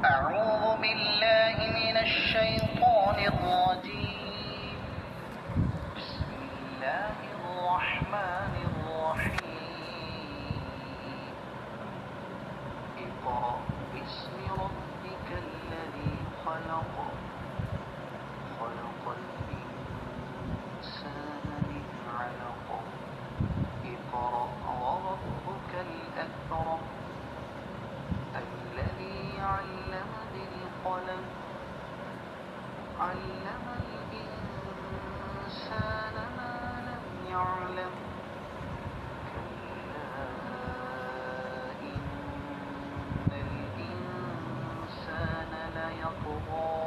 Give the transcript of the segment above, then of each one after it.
أعوذ بالله من الشيطان الرجيم. بسم الله الرحمن الرحيم. اقرأ باسم ربك الذي خلق، خلق الإنسان من علق، اقرأ وربك الأكرم الذي علم بالقلم، علم الإنسان ما لم يعلم، كلا إن الإنسان ليطغى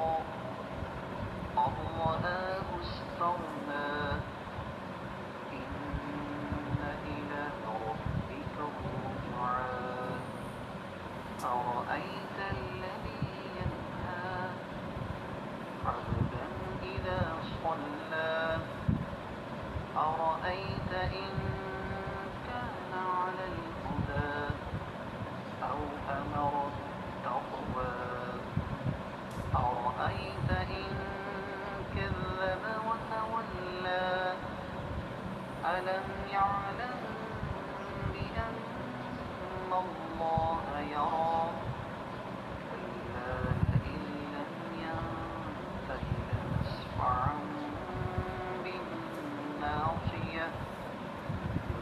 أن رآه استغنى، إن إلى ربك الرجعى. أرأيت الذي ينهى عبدا إذا صلى، أرأيت إن كان على الهدى أو أمر بالتقوى، أرأيت إن كذب وتولى، ألم يعلم بأن الله يرى، كلا لئن لم ينته لنسفعا بالناصية،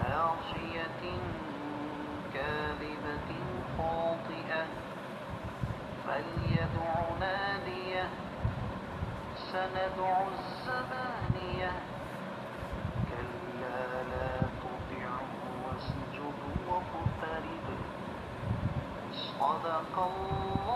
ناصية كاذبة خاطئة، فليدع ناديه، سندع الزبانية، كلا لا تطعه واسجد واقترب. صدق الله